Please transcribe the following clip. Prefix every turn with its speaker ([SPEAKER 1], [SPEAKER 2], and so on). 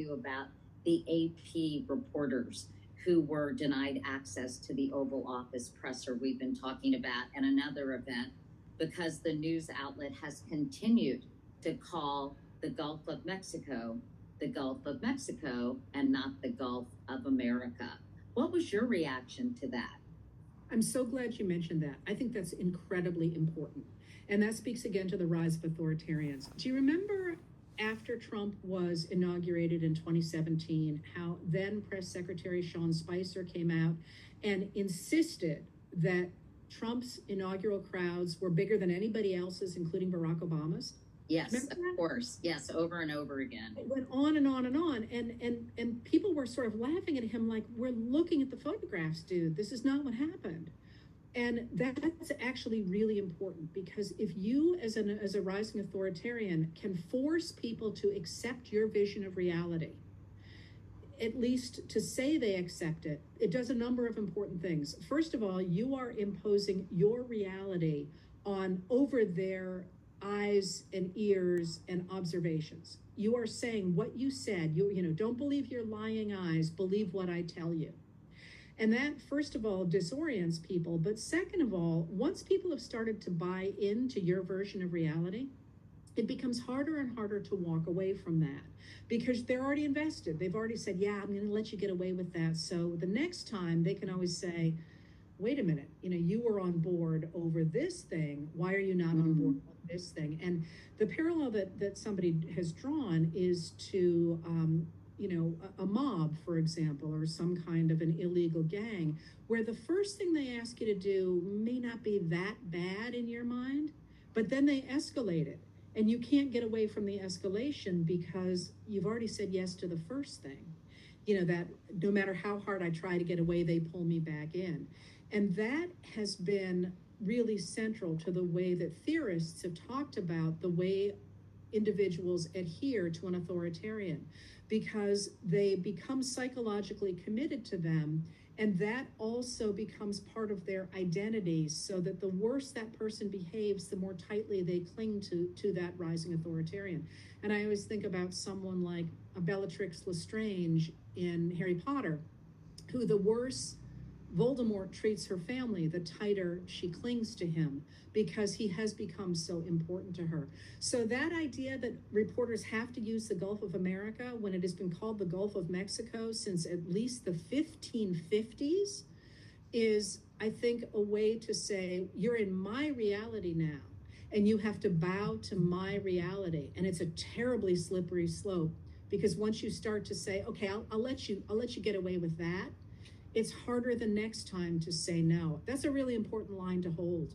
[SPEAKER 1] you about the AP reporters who were denied access to the Oval Office presser we've been talking about, and another event because the news outlet has continued to call the Gulf of Mexico the Gulf of Mexico and not the Gulf of America. What was your reaction to that?
[SPEAKER 2] I'm so glad you mentioned that. I think that's incredibly important. And that speaks again to the rise of authoritarians. Do you remember after Trump was inaugurated in 2017, how then Press Secretary Sean Spicer came out and insisted that Trump's inaugural crowds were bigger than anybody else's, including Barack Obama's?
[SPEAKER 1] Yes, of course. Yes, over and over again.
[SPEAKER 2] It went on and on and on. And people were sort of laughing at him like, we're looking at the photographs, dude. This is not what happened. And that's actually really important, because if you as a rising authoritarian can force people to accept your vision of reality, at least to say they accept it, it does a number of important things. First of all, you are imposing your reality on over their eyes and ears and observations. You are saying what you said. You know, don't believe your lying eyes, believe what I tell you. And that, first of all, disorients people. But second of all, once people have started to buy into your version of reality, it becomes harder and harder to walk away from that, because they're already invested. They've already said, yeah, I'm going to let you get away with that. So the next time they can always say, wait a minute, you know, you were on board over this thing. Why are you not on board on this thing? And the parallel that somebody has drawn is to, you know, a mob, for example, or some kind of an illegal gang, where the first thing they ask you to do may not be that bad in your mind, but then they escalate it. And you can't get away from the escalation because you've already said yes to the first thing. You know, that no matter how hard I try to get away, they pull me back in. And that has been really central to the way that theorists have talked about the way individuals adhere to an authoritarian, because they become psychologically committed to them, and that also becomes part of their identity, so that the worse that person behaves, the more tightly they cling to that rising authoritarian. And I always think about someone like Bellatrix Lestrange in Harry Potter, who the worse Voldemort treats her family, the tighter she clings to him, because he has become so important to her. So that idea that reporters have to use the Gulf of America when it has been called the Gulf of Mexico since at least the 1550s is, I think, a way to say, you're in my reality now, and you have to bow to my reality. And it's a terribly slippery slope, because once you start to say, okay, I'll let you get away with that, it's harder the next time to say no. That's a really important line to hold.